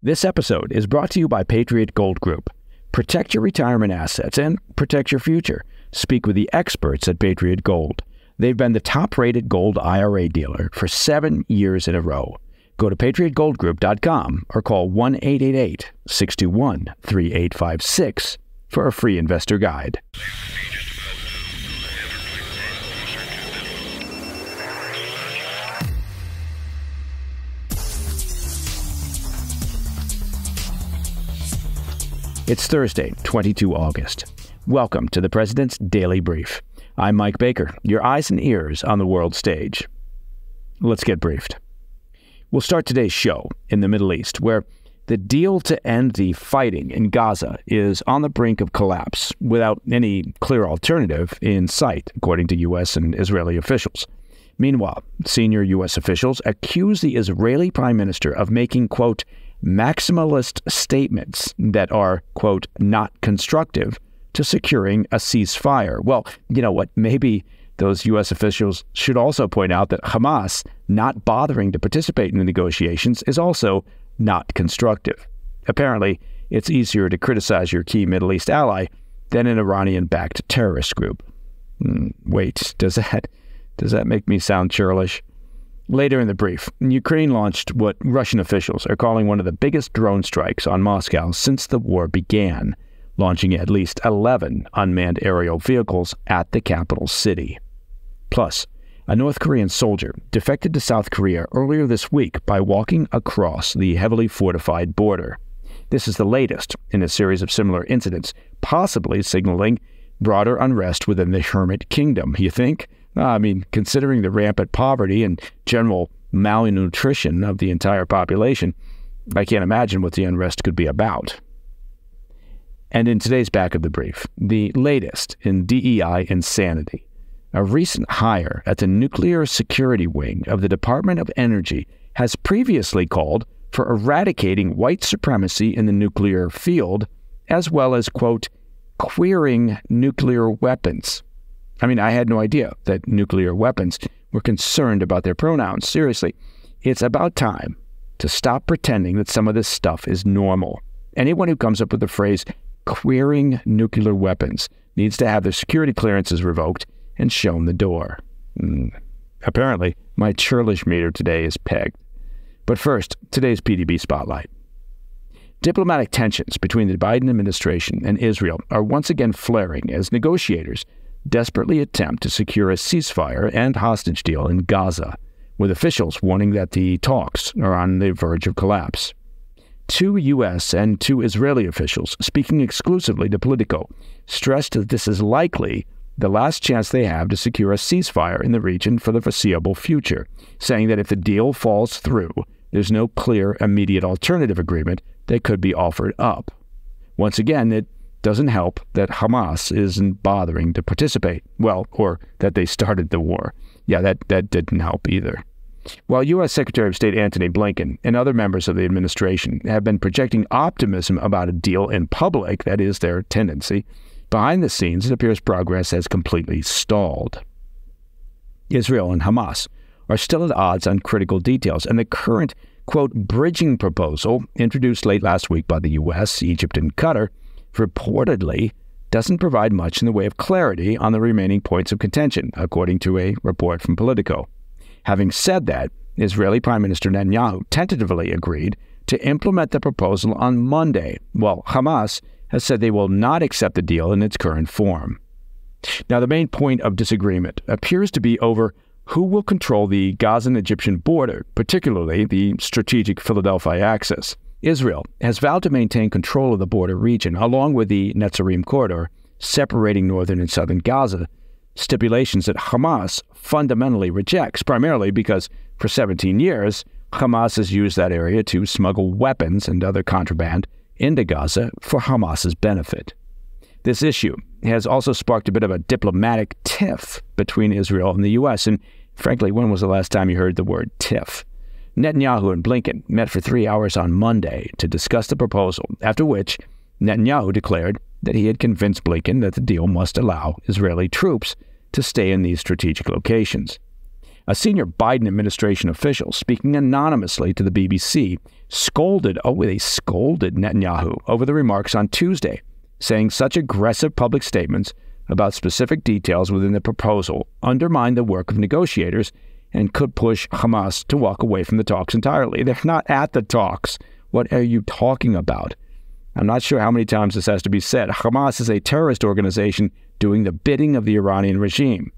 This episode is brought to you by Patriot Gold Group. Protect your retirement assets and protect your future. Speak with the experts at Patriot Gold. They've been the top-rated gold IRA dealer for 7 years in a row. Go to patriotgoldgroup.com or call 1-888-621-3856 for a free investor guide. It's Thursday, 22 August. Welcome to the President's Daily Brief. I'm Mike Baker, your eyes and ears on the world stage. Let's get briefed. We'll start today's show in the Middle East, where the deal to end the fighting in Gaza is on the brink of collapse without any clear alternative in sight, according to U.S. and Israeli officials. Meanwhile, senior U.S. officials accuse the Israeli Prime Minister of making, quote, maximalist statements that are, quote, not constructive to securing a ceasefire. Well, you know what? Maybe those U.S. officials should also point out that Hamas not bothering to participate in the negotiations is also not constructive. Apparently, it's easier to criticize your key Middle East ally than an Iranian-backed terrorist group. Wait, does that make me sound churlish? Later in the brief, Ukraine launched what Russian officials are calling one of the biggest drone strikes on Moscow since the war began, launching at least 11 unmanned aerial vehicles at the capital city. Plus, a North Korean soldier defected to South Korea earlier this week by walking across the heavily fortified border. This is the latest in a series of similar incidents, possibly signaling broader unrest within the hermit kingdom, you think? I mean, considering the rampant poverty and general malnutrition of the entire population, I can't imagine what the unrest could be about. And in today's back of the brief, the latest in DEI insanity. A recent hire at the Nuclear Security Wing of the Department of Energy has previously called for eradicating white supremacy in the nuclear field, as well as, quote, queering nuclear weapons. I mean, I had no idea that nuclear weapons were concerned about their pronouns. Seriously, it's about time to stop pretending that some of this stuff is normal. Anyone who comes up with the phrase queering nuclear weapons needs to have their security clearances revoked and shown the door. Apparently, my churlish meter today is pegged. But first, today's PDB spotlight. Diplomatic tensions between the Biden administration and Israel are once again flaring as negotiators desperately attempt to secure a ceasefire and hostage deal in Gaza, with officials warning that the talks are on the verge of collapse. 2 U.S. and 2 Israeli officials, speaking exclusively to Politico, stressed that this is likely the last chance they have to secure a ceasefire in the region for the foreseeable future, saying that if the deal falls through, there's no clear, immediate alternative agreement that could be offered up. Once again, it doesn't help that Hamas isn't bothering to participate. Well, or that they started the war. Yeah, that didn't help either. While U.S. Secretary of State Antony Blinken and other members of the administration have been projecting optimism about a deal in public, that is their tendency, behind the scenes it appears progress has completely stalled. Israel and Hamas are still at odds on critical details, and the current, quote, bridging proposal introduced late last week by the U.S., Egypt, and Qatar reportedly doesn't provide much in the way of clarity on the remaining points of contention, according to a report from Politico. Having said that, Israeli Prime Minister Netanyahu tentatively agreed to implement the proposal on Monday, while Hamas has said they will not accept the deal in its current form. Now, the main point of disagreement appears to be over who will control the Gazan-Egyptian border, particularly the strategic Philadelphia axis. Israel has vowed to maintain control of the border region, along with the Netzarim corridor, separating northern and southern Gaza, stipulations that Hamas fundamentally rejects, primarily because for 17 years, Hamas has used that area to smuggle weapons and other contraband into Gaza for Hamas's benefit. This issue has also sparked a bit of a diplomatic tiff between Israel and the U.S., and frankly, when was the last time you heard the word tiff? Netanyahu and Blinken met for 3 hours on Monday to discuss the proposal, after which Netanyahu declared that he had convinced Blinken that the deal must allow Israeli troops to stay in these strategic locations. A senior Biden administration official speaking anonymously to the BBC scolded Netanyahu over the remarks on Tuesday, saying such aggressive public statements about specific details within the proposal undermine the work of negotiators and could push Hamas to walk away from the talks entirely. They're not at the talks. What are you talking about? I'm not sure how many times this has to be said. Hamas is a terrorist organization doing the bidding of the Iranian regime,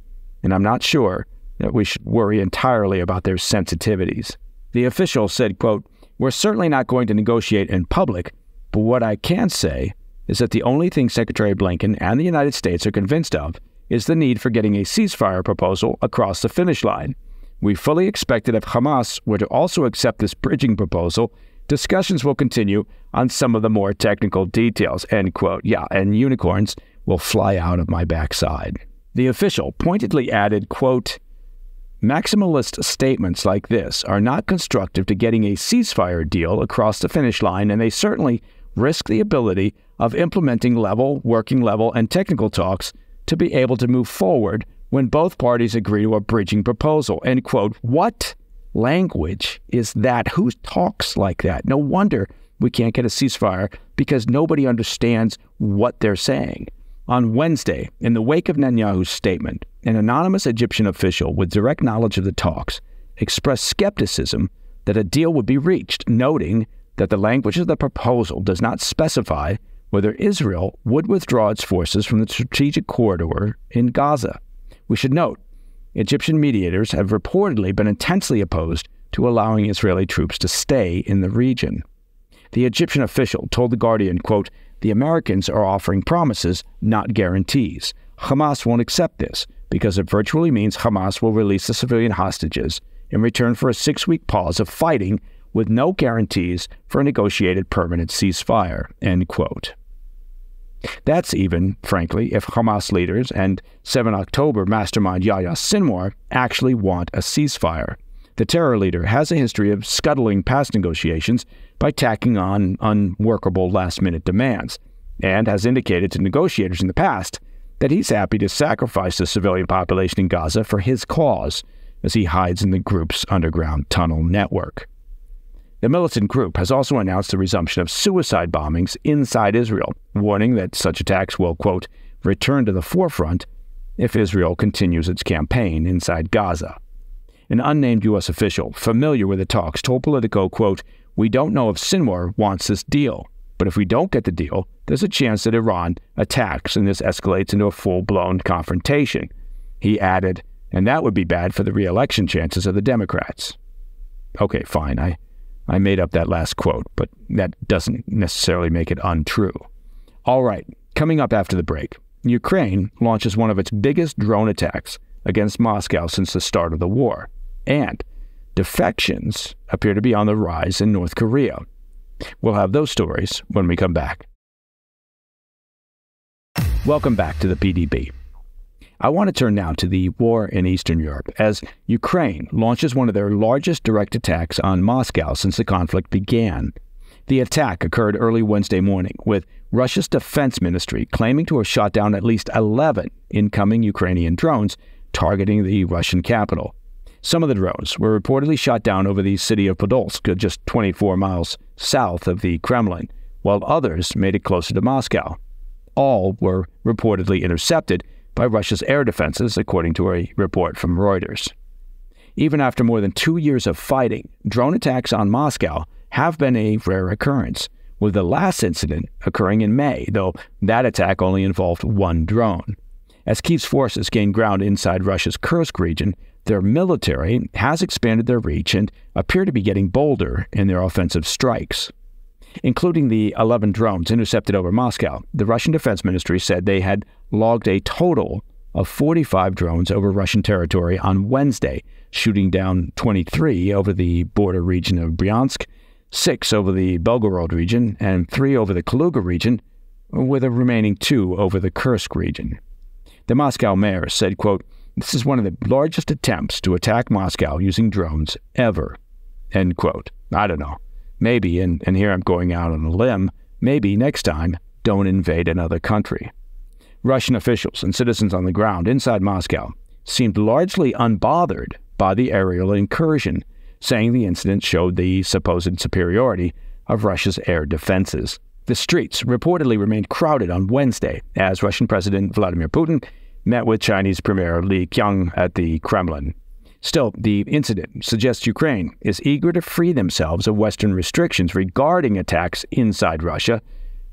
and I'm not sure that we should worry entirely about their sensitivities. The official said, quote, "We're certainly not going to negotiate in public, but what I can say is that the only thing Secretary Blinken and the United States are convinced of is the need for getting a ceasefire proposal across the finish line. We fully expect that if Hamas were to also accept this bridging proposal, discussions will continue on some of the more technical details," end quote. Yeah, and unicorns will fly out of my backside. The official pointedly added, quote, "Maximalist statements like this are not constructive to getting a ceasefire deal across the finish line, and they certainly risk the ability of implementing working level, and technical talks to be able to move forward when both parties agree to a bridging proposal," end quote. What language is that? Who talks like that? No wonder we can't get a ceasefire, because nobody understands what they're saying. On Wednesday, in the wake of Netanyahu's statement, an anonymous Egyptian official with direct knowledge of the talks expressed skepticism that a deal would be reached, noting that the language of the proposal does not specify whether Israel would withdraw its forces from the strategic corridor in Gaza. We should note, Egyptian mediators have reportedly been intensely opposed to allowing Israeli troops to stay in the region. The Egyptian official told The Guardian, quote, "The Americans are offering promises, not guarantees. Hamas won't accept this because it virtually means Hamas will release the civilian hostages in return for a 6-week pause of fighting with no guarantees for a negotiated permanent ceasefire," end quote. That's even, frankly, if Hamas leaders and 7 October mastermind Yahya Sinwar actually want a ceasefire. The terror leader has a history of scuttling past negotiations by tacking on unworkable last-minute demands, and has indicated to negotiators in the past that he's happy to sacrifice the civilian population in Gaza for his cause, as he hides in the group's underground tunnel network. The militant group has also announced the resumption of suicide bombings inside Israel, warning that such attacks will, quote, "return to the forefront if Israel continues its campaign inside Gaza." An unnamed U.S. official familiar with the talks told Politico, quote, "We don't know if Sinwar wants this deal, but if we don't get the deal, there's a chance that Iran attacks and this escalates into a full-blown confrontation." He added, "And that would be bad for the re-election chances of the Democrats." Okay, fine, I made up that last quote, but that doesn't necessarily make it untrue. All right, coming up after the break, Ukraine launches one of its biggest drone attacks against Moscow since the start of the war, and defections appear to be on the rise in North Korea. We'll have those stories when we come back. Welcome back to the PDB. I want to turn now to the war in Eastern Europe, as Ukraine launches one of their largest direct attacks on Moscow since the conflict began. The attack occurred early Wednesday morning, with Russia's defense ministry claiming to have shot down at least 11 incoming Ukrainian drones targeting the Russian capital. Some of the drones were reportedly shot down over the city of Podolsk, just 24 miles south of the Kremlin, while others made it closer to Moscow. All were reportedly intercepted by Russia's air defenses, according to a report from Reuters. Even after more than 2 years of fighting, drone attacks on Moscow have been a rare occurrence, with the last incident occurring in May, though that attack only involved one drone. As Kyiv's forces gain ground inside Russia's Kursk region, their military has expanded their reach and appear to be getting bolder in their offensive strikes. Including the 11 drones intercepted over Moscow, the Russian Defense Ministry said they had logged a total of 45 drones over Russian territory on Wednesday, shooting down 23 over the border region of Bryansk, 6 over the Belgorod region, and 3 over the Kaluga region, with the remaining 2 over the Kursk region. The Moscow mayor said, quote, "This is one of the largest attempts to attack Moscow using drones ever," end quote. I don't know. Maybe, and here I'm going out on a limb, maybe next time, don't invade another country. Russian officials and citizens on the ground inside Moscow seemed largely unbothered by the aerial incursion, saying the incident showed the supposed superiority of Russia's air defenses. The streets reportedly remained crowded on Wednesday as Russian President Vladimir Putin met with Chinese Premier Li Qiang at the Kremlin. Still, the incident suggests Ukraine is eager to free themselves of Western restrictions regarding attacks inside Russia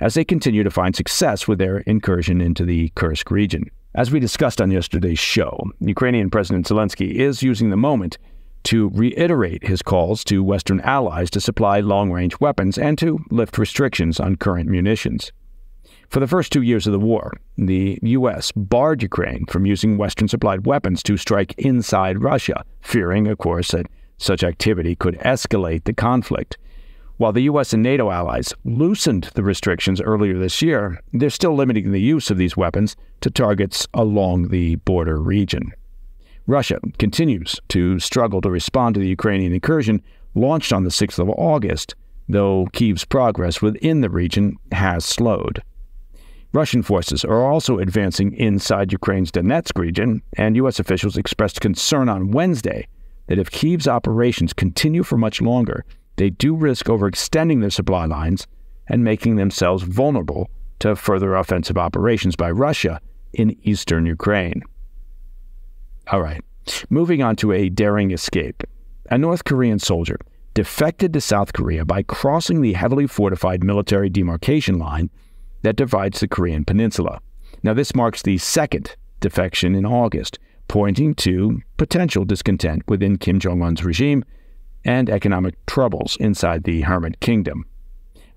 as they continue to find success with their incursion into the Kursk region. As we discussed on yesterday's show, Ukrainian President Zelensky is using the moment to reiterate his calls to Western allies to supply long-range weapons and to lift restrictions on current munitions. For the first 2 years of the war, the U.S. barred Ukraine from using Western-supplied weapons to strike inside Russia, fearing, of course, that such activity could escalate the conflict. While the U.S. and NATO allies loosened the restrictions earlier this year, they're still limiting the use of these weapons to targets along the border region. Russia continues to struggle to respond to the Ukrainian incursion launched on the 6th of August, though Kyiv's progress within the region has slowed. Russian forces are also advancing inside Ukraine's Donetsk region, and U.S. officials expressed concern on Wednesday that if Kyiv's operations continue for much longer, they do risk overextending their supply lines and making themselves vulnerable to further offensive operations by Russia in eastern Ukraine. All right, moving on to a daring escape. A North Korean soldier defected to South Korea by crossing the heavily fortified military demarcation line that divides the Korean peninsula. Now, this marks the second defection in August, pointing to potential discontent within Kim Jong-un's regime and economic troubles inside the Hermit Kingdom.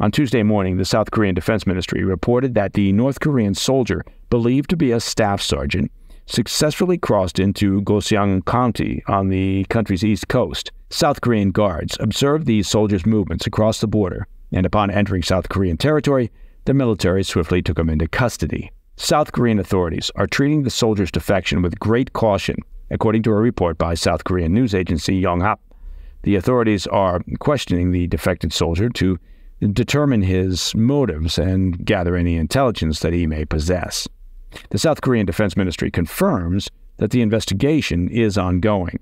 On Tuesday morning, the South Korean Defense Ministry reported that the North Korean soldier, believed to be a staff sergeant, successfully crossed into Goseong County on the country's east coast. South Korean guards observed the soldier's movements across the border, and upon entering South Korean territory, the military swiftly took him into custody. South Korean authorities are treating the soldier's defection with great caution, according to a report by South Korean news agency Yonhap. The authorities are questioning the defected soldier to determine his motives and gather any intelligence that he may possess. The South Korean Defense Ministry confirms that the investigation is ongoing.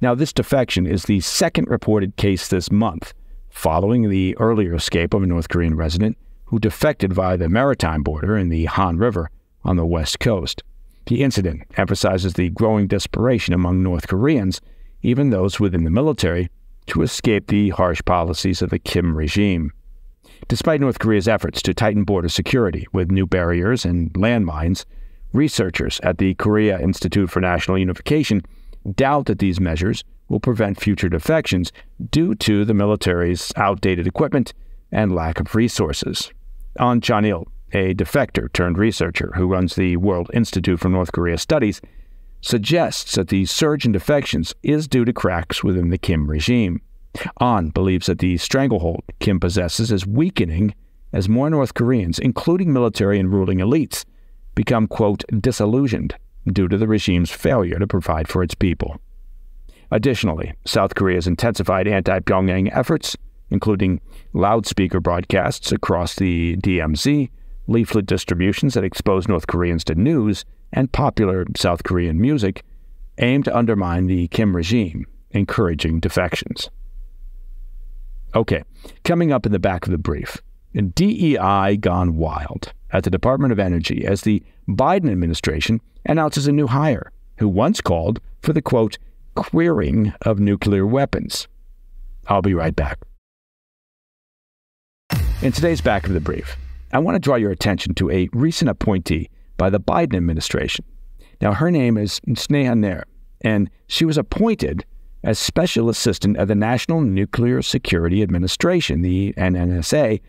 Now, this defection is the second reported case this month, following the earlier escape of a North Korean resident who defected via the maritime border in the Han River on the west coast. The incident emphasizes the growing desperation among North Koreans, even those within the military, to escape the harsh policies of the Kim regime. Despite North Korea's efforts to tighten border security with new barriers and landmines, researchers at the Korea Institute for National Unification doubt that these measures will prevent future defections due to the military's outdated equipment and lack of resources. An Chan-il, a defector turned researcher who runs the World Institute for North Korea Studies, suggests that the surge in defections is due to cracks within the Kim regime. An believes that the stranglehold Kim possesses is weakening as more North Koreans, including military and ruling elites, become, quote, disillusioned due to the regime's failure to provide for its people. Additionally, South Korea's intensified anti-Pyongyang efforts, including loudspeaker broadcasts across the DMZ, leaflet distributions that expose North Koreans to news and popular South Korean music, aim to undermine the Kim regime, encouraging defections. Okay, coming up in the back of the brief, DEI gone wild at the Department of Energy as the Biden administration announces a new hire who once called for the, quote, queering of nuclear weapons. I'll be right back. In today's back of the brief, I want to draw your attention to a recent appointee by the Biden administration. Now, her name is Sneha Nair, and she was appointed as Special Assistant of the National Nuclear Security Administration, the NNSA,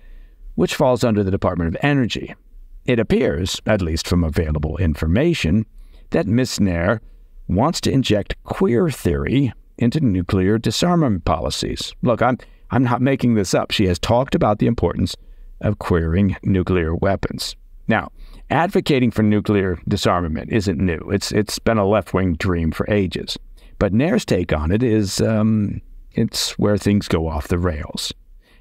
which falls under the Department of Energy. It appears, at least from available information, that Ms. Nair wants to inject queer theory into nuclear disarmament policies. Look, I'm not making this up. She has talked about the importance of queering nuclear weapons. Now, advocating for nuclear disarmament isn't new. It's been a left-wing dream for ages. But Nair's take on it is, it's where things go off the rails.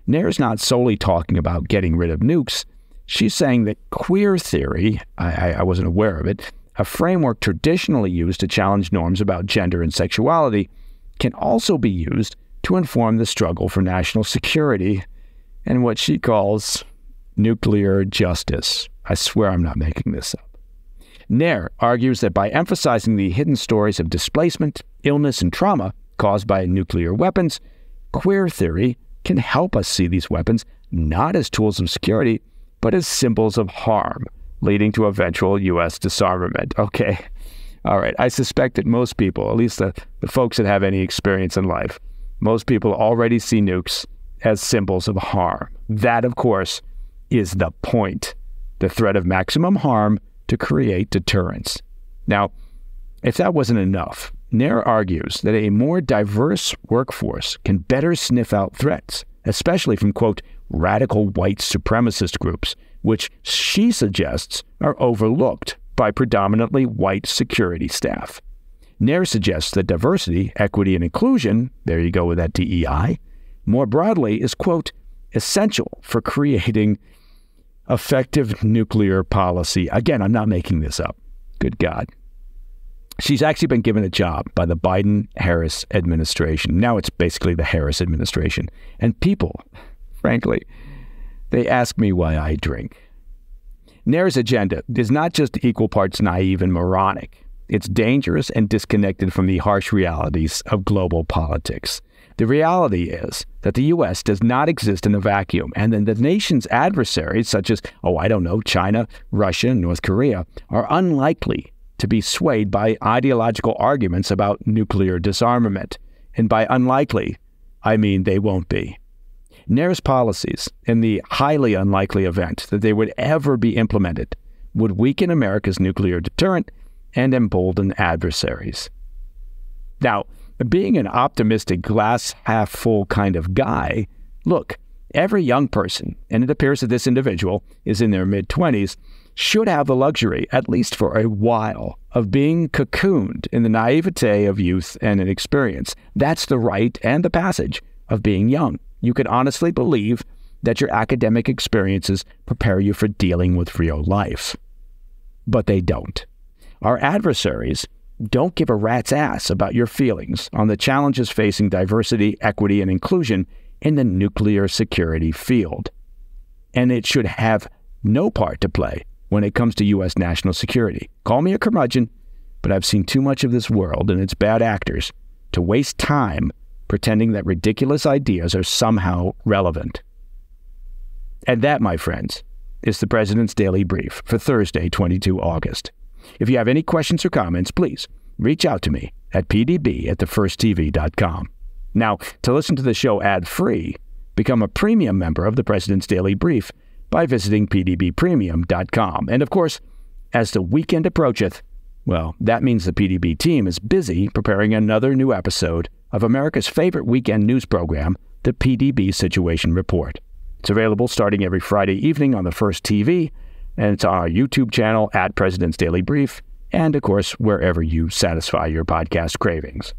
Nair's not solely talking about getting rid of nukes. She's saying that queer theory, I wasn't aware of it, a framework traditionally used to challenge norms about gender and sexuality, can also be used to inform the struggle for national security and what she calls nuclear justice. I swear I'm not making this up. Nair argues that by emphasizing the hidden stories of displacement, illness, and trauma caused by nuclear weapons, queer theory can help us see these weapons not as tools of security, but as symbols of harm, leading to eventual U.S. disarmament. Okay, all right. I suspect that most people, at least the folks that have any experience in life, most people already see nukes as symbols of harm. That, of course, is the point. The threat of maximum harm to create deterrence. Now, if that wasn't enough, Nair argues that a more diverse workforce can better sniff out threats, especially from, quote, radical white supremacist groups, which she suggests are overlooked by predominantly white security staff. Nair suggests that diversity, equity, and inclusion, there you go with that DEI, more broadly is, quote, essential for creating effective nuclear policy. Again, I'm not making this up. Good God. She's actually been given a job by the Biden-Harris administration. Now it's basically the Harris administration. And people, frankly, they ask me why I drink. Nair's agenda is not just equal parts naive and moronic. It's dangerous and disconnected from the harsh realities of global politics. The reality is that the U.S. does not exist in a vacuum, and then the nation's adversaries, such as, China, Russia, and North Korea, are unlikely to be swayed by ideological arguments about nuclear disarmament. And by unlikely, I mean they won't be. Nair's policies, in the highly unlikely event that they would ever be implemented, would weaken America's nuclear deterrent and embolden adversaries. Now, being an optimistic, glass-half-full kind of guy, look, every young person, and it appears that this individual is in their mid-20s, should have the luxury, at least for a while, of being cocooned in the naivete of youth and inexperience. That's the rite and the passage of being young. You can honestly believe that your academic experiences prepare you for dealing with real life. But they don't. Our adversaries don't give a rat's ass about your feelings on the challenges facing diversity, equity, and inclusion in the nuclear security field. And it should have no part to play when it comes to U.S. national security. Call me a curmudgeon, but I've seen too much of this world and its bad actors to waste time pretending that ridiculous ideas are somehow relevant. And that, my friends, is the President's Daily Brief for Thursday, 22 August. If you have any questions or comments, please reach out to me at pdb@thefirsttv.com. Now, to listen to the show ad-free, become a premium member of the President's Daily Brief by visiting pdbpremium.com. And of course, as the weekend approacheth, well, that means the PDB team is busy preparing another new episode of America's favorite weekend news program, the PDB Situation Report. It's available starting every Friday evening on the First TV, and it's on our YouTube channel at President's Daily Brief, and of course, wherever you satisfy your podcast cravings.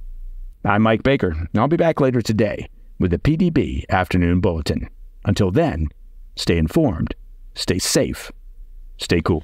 I'm Mike Baker, and I'll be back later today with the PDB Afternoon Bulletin. Until then, stay informed, stay safe, stay cool.